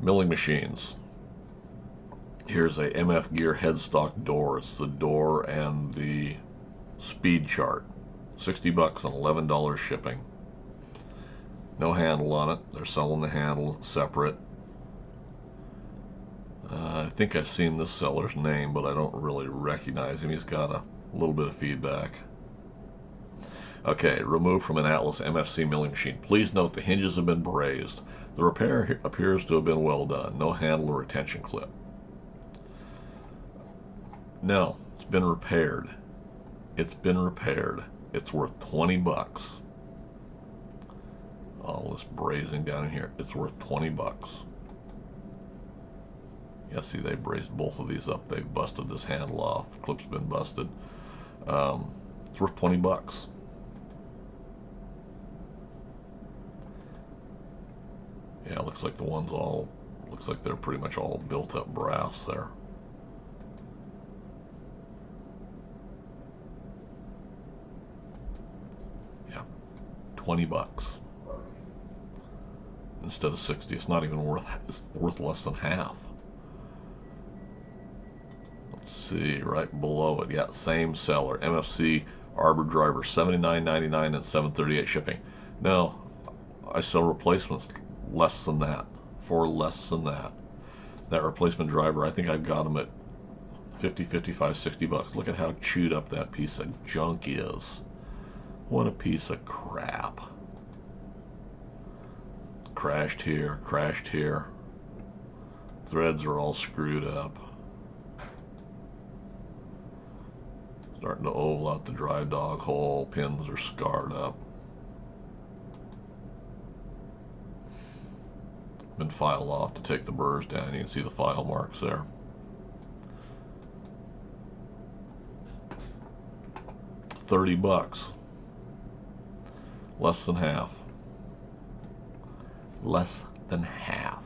Milling machines. Here's a MF Gear headstock door. It's the door and the speed chart. 60 bucks and $11 shipping. No handle on it. They're selling the handle separate. I think I've seen this seller's name, but I don't really recognize him. He's got a little bit of feedback. Okay, removed from an Atlas MFC milling machine. Please note the hinges have been brazed. The repair appears to have been well done. No handle or retention clip. No, it's been repaired. It's been repaired. It's worth 20 bucks. All this brazing down in here. It's worth 20 bucks. Yeah, see, they brazed both of these up. They've busted this handle off. The clip's been busted. It's worth 20 bucks. Yeah, it looks like the ones all, looks like they're pretty much all built up brass there. Yeah, 20 bucks. Instead of 60, it's not even worth, it's worth less than half. Let's see, right below it, yeah, same seller, MFC Arbor driver, $79.99 and $7.38 shipping. No, I sell replacements less than that, for less than that. That replacement driver, I think I've got them at 50, 55, 60 bucks. Look at how chewed up that piece of junk is. What a piece of crap. Crashed here, crashed here. Threads are all screwed up. Starting to oval out the drive dog hole. Pins are scarred up. Been filed off to take the burrs down. You can see the file marks there. $30. Less than half. Less than half.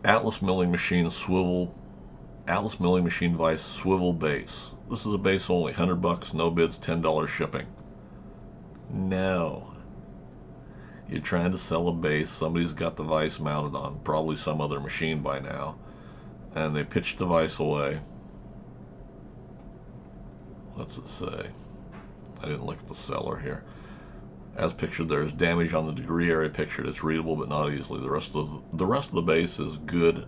Atlas milling machine swivel. Atlas milling machine vise swivel base. This is a base only. 100 bucks, no bids, $10 shipping. No. You're trying to sell a base, somebody's got the vise mounted on, probably some other machine by now, and they pitched the vise away. What's it say? I didn't look at the seller here. As pictured, there's damage on the degree area pictured. It's readable but not easily. The rest of the base is good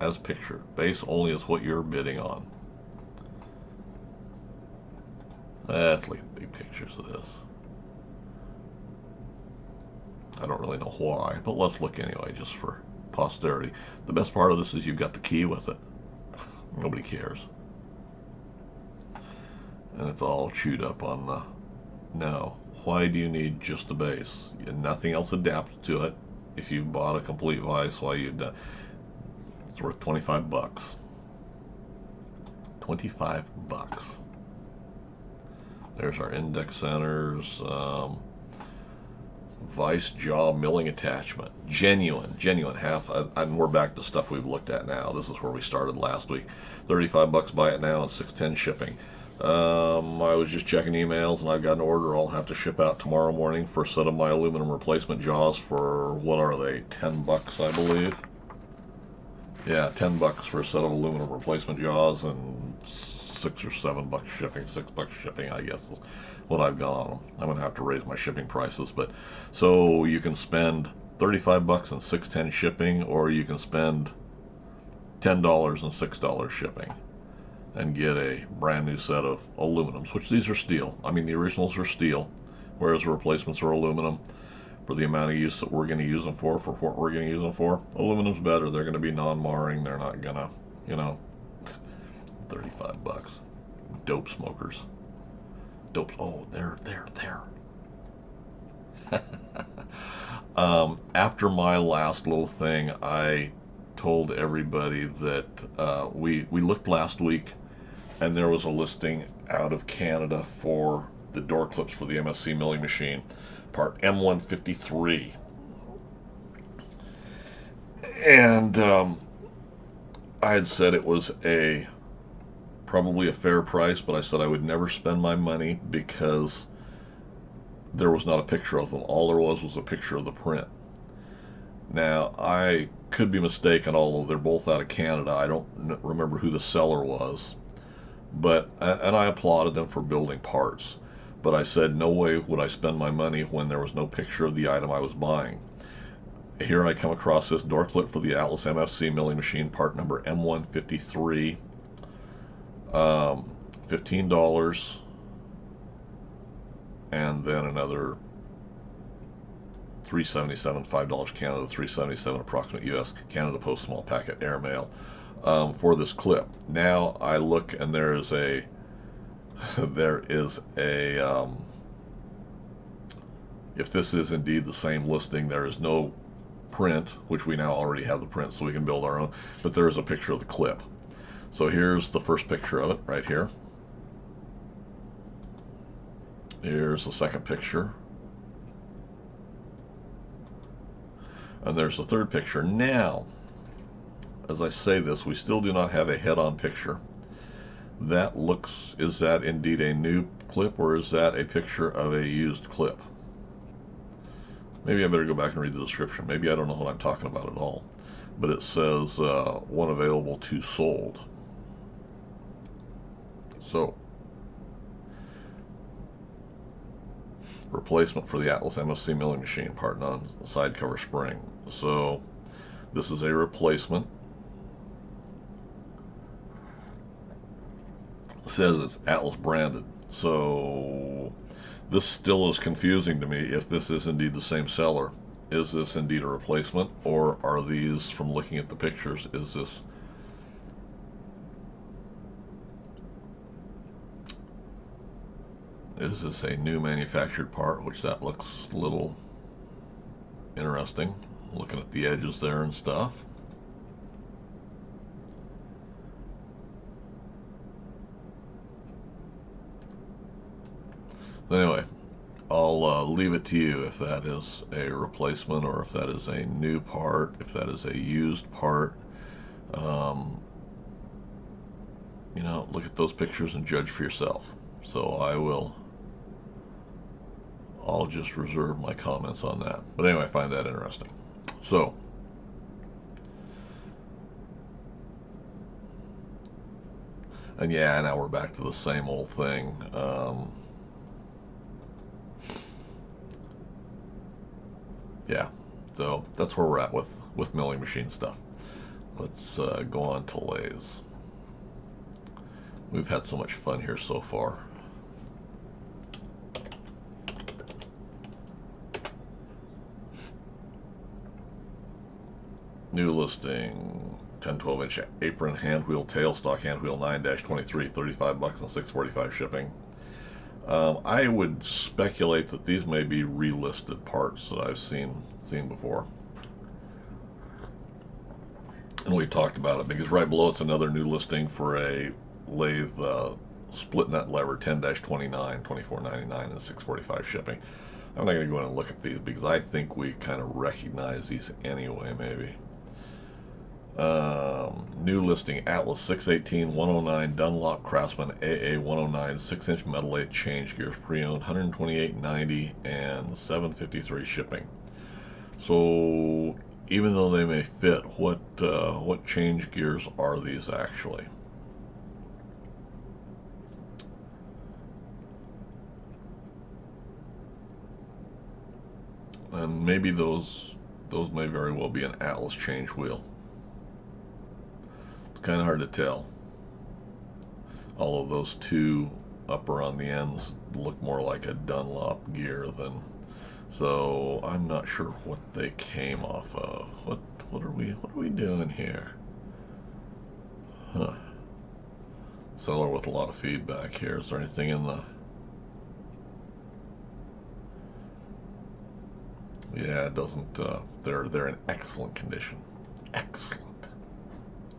as pictured. Base only is what you're bidding on. Let's look at the big pictures of this. I don't really know why, but let's look anyway, just for posterity. The best part of this is you've got the key with it. Nobody cares. And it's all chewed up on the... No. Why do you need just the base? Nothing else adapted to it. If you bought a complete vise, why you'd... it's worth 25 bucks. 25 bucks. There's our index centers. Vice jaw milling attachment, genuine half, and we're back to stuff we've looked at now. This is where we started last week. 35 bucks, buy it now, and $6.10 shipping. I was just checking emails, and I've got an order I'll have to ship out tomorrow morning for a set of my aluminum replacement jaws for, what are they, 10 bucks, I believe. Yeah, 10 bucks for a set of aluminum replacement jaws, and 6 or 7 bucks shipping. 6 bucks shipping, I guess, is what I've got on them. I'm gonna have to raise my shipping prices, but so you can spend 35 bucks and $6.10 shipping, or you can spend $10 and $6 shipping and get a brand new set of aluminums, which these are steel. I mean, the originals are steel, whereas the replacements are aluminum. For the amount of use that we're going to use them for what we're going to use them for, aluminum's better. They're going to be non-marring. They're not going to, you know, 35 bucks. Dope smokers. Dope. Oh, there. After my last little thing, I told everybody that we looked last week, and there was a listing out of Canada for the door clips for the MSC milling machine, part M153. And I had said it was probably a fair price, but I said I would never spend my money because there was not a picture of them. All there was a picture of the print. Now, I could be mistaken, although they're both out of Canada. I don't remember who the seller was, but and I applauded them for building parts. But I said, no way would I spend my money when there was no picture of the item I was buying. Here I come across this door clip for the Atlas MFC milling machine, part number M153, $15, and then another $3.77, $5 Canada, $3.77 approximate US, Canada Post small packet airmail, for this clip. Now I look and there is a if this is indeed the same listing, there is no print, which we now already have the print so we can build our own, but there is a picture of the clip. So here's the first picture of it right here. Here's the second picture. And there's the third picture. Now, as I say this, we still do not have a head-on picture. That looks, is that indeed a new clip, or is that a picture of a used clip? Maybe I better go back and read the description. Maybe I don't know what I'm talking about at all. But it says, one available, two sold. So, replacement for the Atlas MFC milling machine, part non side cover spring. So this is a replacement. It says it's Atlas branded. So this still is confusing to me if this is indeed the same seller. Is this indeed a replacement, or are these, from looking at the pictures, is this a new manufactured part, which that looks a little interesting, looking at the edges there and stuff. Anyway, I'll leave it to you if that is a replacement or if that is a new part, if that is a used part. You know, look at those pictures and judge for yourself. So I'll just reserve my comments on that. But anyway, I find that interesting. So, and yeah, now we're back to the same old thing. Yeah, so that's where we're at with milling machine stuff. Let's go on to lathes. We've had so much fun here so far. New listing, 10-12 inch apron handwheel tail, stock handwheel 9-23, $35 and $6.45 shipping. I would speculate that these may be relisted parts that I've seen before. And we talked about it because right below it's another new listing for a lathe split nut lever, 10-29, $24.99 and $6.45 shipping. I'm not going to go in and look at these because I think we kind of recognize these anyway, maybe. New listing, Atlas 618 109 Dunlop Craftsman AA 109 6-inch metal lathe change gears, pre-owned, $128.90 and $7.53 shipping. So even though they may fit, what change gears are these actually? And maybe those may very well be an Atlas change wheel. It's kind of hard to tell. Although those two upper on the ends look more like a Dunlop gear than. So I'm not sure what they came off of. What are we doing here? Huh. Seller with a lot of feedback here. Is there anything in the? Yeah, it doesn't. They're in excellent condition.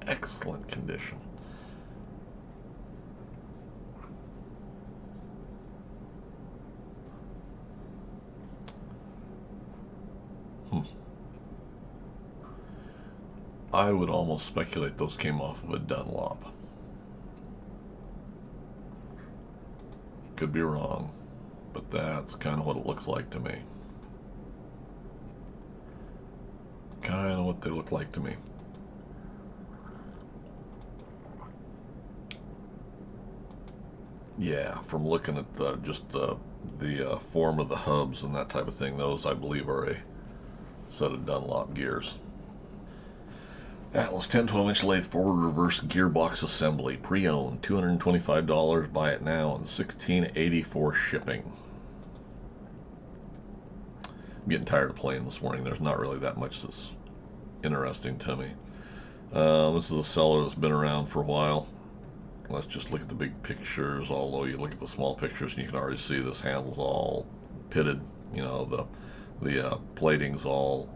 Excellent condition. I would almost speculate those came off of a Dunlop. Could be wrong. but that's kind of what it looks like to me. Kind of what they look like to me. Yeah, from looking at just the form of the hubs and that type of thing, those I believe are a set of Dunlop gears. Atlas 10-12-inch lathe forward reverse gearbox assembly, pre-owned, $225. Buy it now, and $16.84 shipping. I'm getting tired of playing this morning. There's not really that much that's interesting to me. This is a seller that's been around for a while. Let's just look at the big pictures, although you look at the small pictures and you can already see this handle's all pitted. You know, the plating's all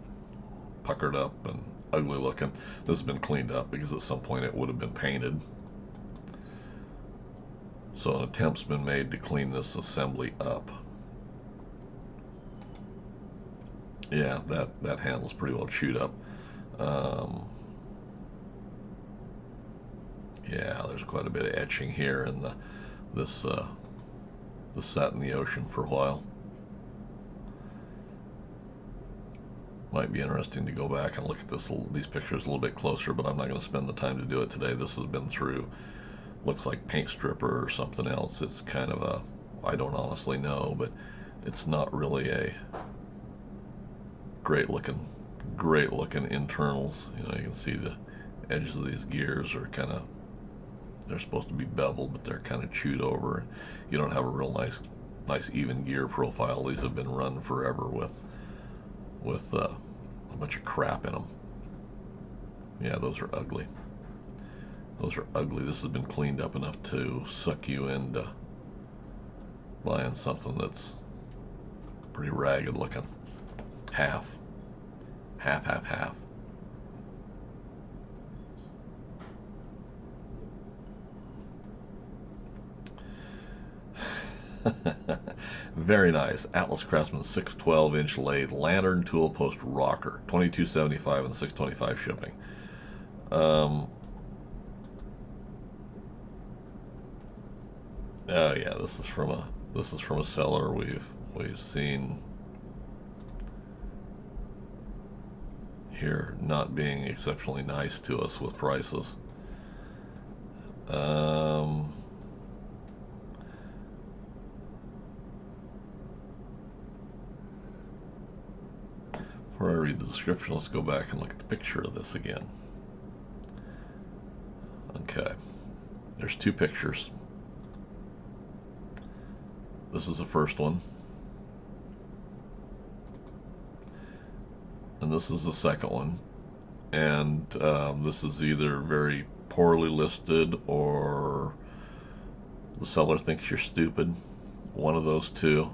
puckered up and ugly looking. This has been cleaned up because at some point it would have been painted. So an attempt's been made to clean this assembly up. Yeah, that handle's pretty well chewed up. Yeah, there's quite a bit of etching here, and this sat in the ocean for a while. Might be interesting to go back and look at these pictures a little bit closer, but I'm not going to spend the time to do it today. This has been through, looks like paint stripper or something else. It's kind of a, I don't honestly know, but it's not really a great looking internals. You know, you can see the edges of these gears are kind of, they're supposed to be beveled, but they're kind of chewed over. You don't have a real nice even gear profile. These have been run forever with a bunch of crap in them. Yeah, those are ugly. Those are ugly. This has been cleaned up enough to suck you into buying something that's pretty ragged looking. Half. Very nice. Atlas Craftsman 612-inch lathe lantern tool post rocker, $22.75 and $6.25 shipping. Oh yeah, this is from a seller we've seen here not being exceptionally nice to us with prices. Before I read the description, let's go back and look at the picture of this again. Okay, there's two pictures. This is the first one, and this is the second one, and this is either very poorly listed or the seller thinks you're stupid. One of those two.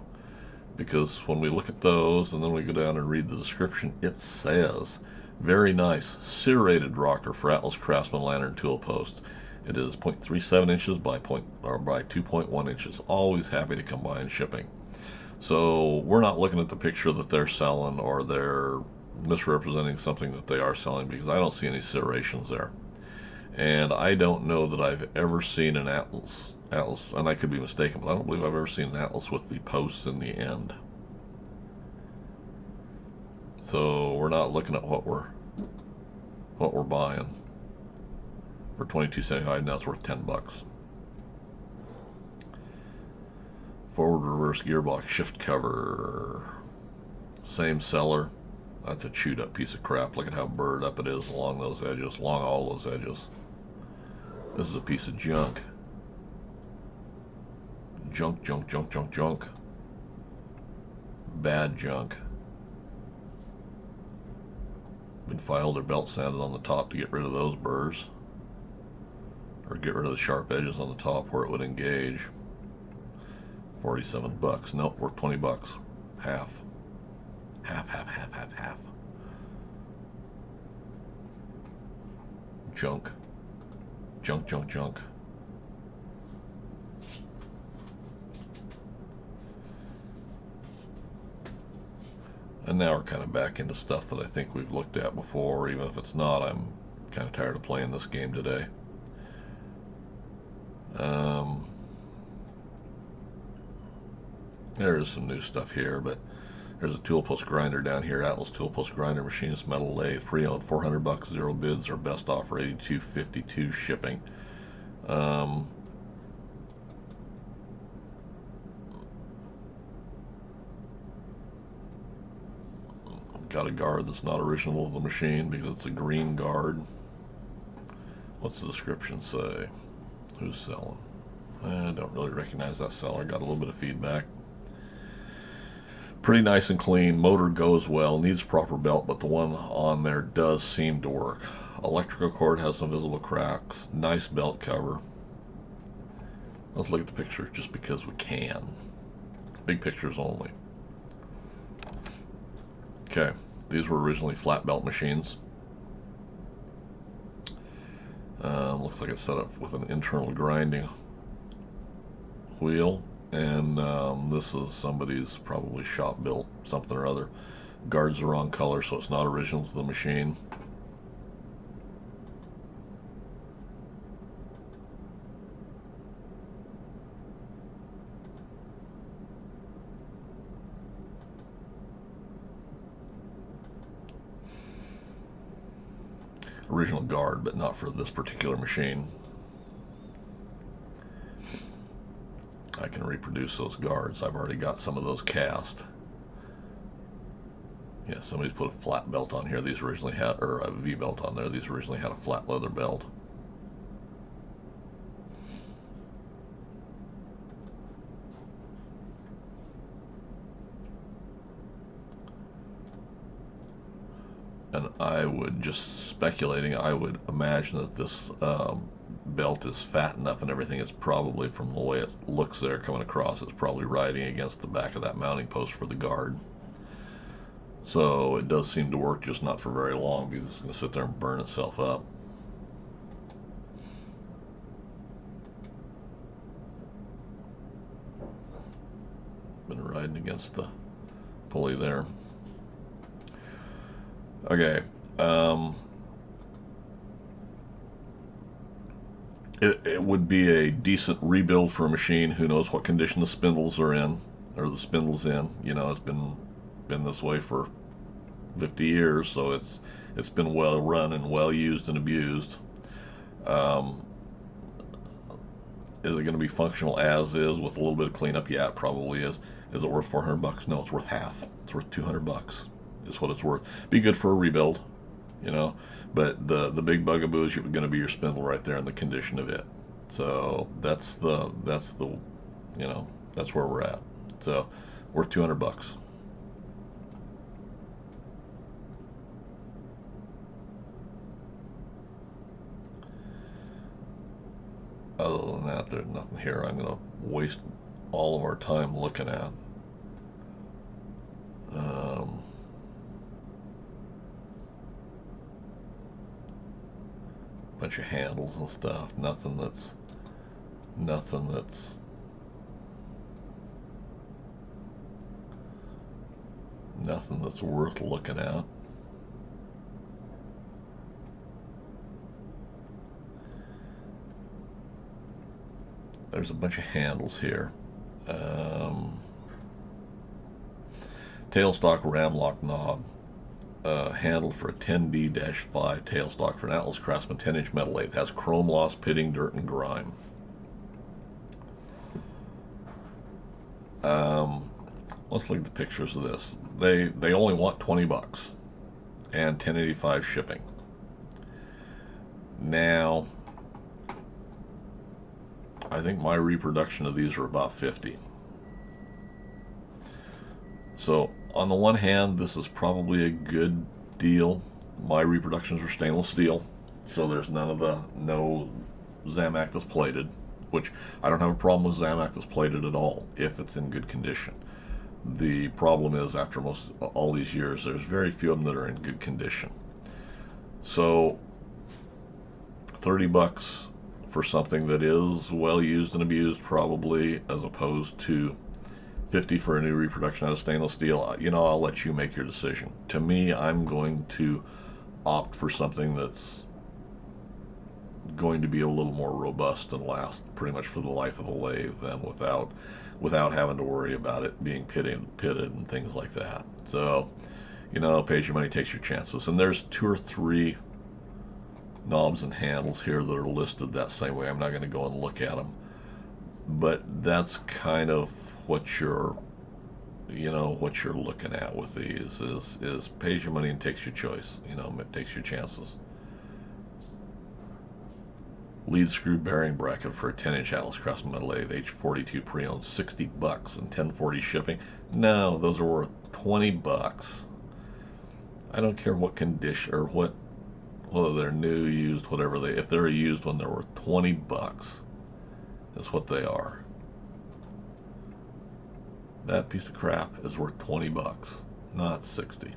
Because when we look at those and then we go down and read the description, it says, very nice serrated rocker for Atlas Craftsman lantern tool post. It is 0.37 inches by 2.1 inches. Always happy to come by and shipping. So we're not looking at the picture that they're selling, or they're misrepresenting something that they are selling, because I don't see any serrations there. And I don't know that I've ever seen an Atlas, and I could be mistaken, but I don't believe I've ever seen an Atlas with the posts in the end. So we're not looking at what we're buying for $22.75. Now it's worth $10. Forward reverse gearbox shift cover, same seller. That's a chewed up piece of crap. Look at how burred up it is along those edges, along all those edges. This is a piece of junk. Junk. Bad junk. Been filed or belt sanded on the top to get rid of those burrs, or get rid of the sharp edges on the top where it would engage. $47. Nope, worth $20. Half. Junk. And now we're kind of back into stuff that I think we've looked at before. Even if it's not, I'm kind of tired of playing this game today. There is some new stuff here, but there's a tool post grinder down here. Atlas tool post grinder, machinist metal lathe, pre-owned, $400, zero bids, or best offer, $82.52 shipping. Got a guard that's not original to the machine because it's a green guard. What's the description say? Who's selling? I don't really recognize that seller. Got a little bit of feedback. Pretty nice and clean. Motor goes well. Needs proper belt, but the one on there does seem to work. Electrical cord has some visible cracks. Nice belt cover. Let's look at the picture just because we can. Big pictures only. Okay, these were originally flat belt machines. Looks like it's set up with an internal grinding wheel, and this is somebody's probably shop built something or other. Guards the wrong color, so it's not original to the machine. Original guard, but not for this particular machine. I can reproduce those guards. I've already got some of those cast. Yeah, somebody's put a flat belt on here. These originally had, or a V belt on there. These originally had a flat leather belt. And I would, just speculating, I would imagine that this belt is fat enough and everything. It's probably, from the way it looks there coming across, it's probably riding against the back of that mounting post for the guard. So it does seem to work, just not for very long, because it's going to sit there and burn itself up. Been riding against the pulley there. Okay. It would be a decent rebuild for a machine. Who knows what condition the spindles are in, or the spindle's in. You know, it's been this way for 50 years, so it's been well run and well used and abused. Is it going to be functional as is with a little bit of cleanup? Yeah, it probably is. Is it worth $400? No, it's worth half. It's worth $200. Is what it's worth. Be good for a rebuild, you know. But the big bugaboo is going to be your spindle right there and the condition of it. So that's the you know, that's where we're at. So worth $200. Other than that, there's nothing here I'm going to waste all of our time looking at. Bunch of handles and stuff. Nothing that's worth looking at. There's a bunch of handles here. Tailstock ramlock knob. Handle for a 10D-5 tailstock for an Atlas Craftsman 10-inch metal lathe. Has chrome loss, pitting, dirt, and grime. Let's look at the pictures of this. They only want $20 and $10.85 shipping. Now, I think my reproduction of these are about 50. So on the one hand, this is probably a good deal. My reproductions are stainless steel, so there's no Zamac that's plated, which I don't have a problem with Zamac that's plated at all if it's in good condition. The problem is, after all these years, there's very few of them that are in good condition. So $30 for something that is well used and abused, probably, as opposed to $50 for a new reproduction out of stainless steel. You know, I'll let you make your decision. To me, I'm going to opt for something that's going to be a little more robust and last pretty much for the life of the lathe than without without having to worry about it being pitted and things like that. So, you know, pays your money, takes your chances. And there's 2 or 3 knobs and handles here that are listed that same way. I'm not going to go and look at them, but that's kind of what you're, you know, what you're looking at with these is pays your money and takes your choice. You know, takes your chances. Lead screw bearing bracket for a 10-inch Atlas Craftsman lathe, H42 pre-owned, $60 and 1040 shipping. No, those are worth $20. I don't care what condition or what, whether they're new, used, whatever they. If they're a used one, they're worth $20. That's what they are. That piece of crap is worth $20, not 60.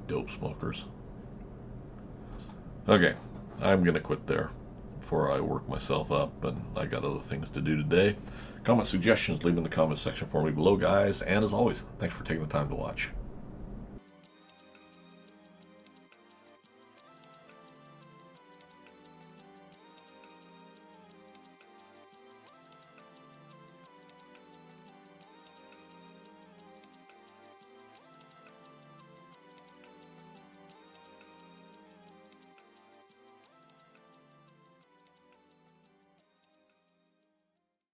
Dope smokers. Okay, I'm gonna quit there before I work myself up, and I got other things to do today. Comment suggestions, leave them in the comment section for me below, guys. And as always, thanks for taking the time to watch.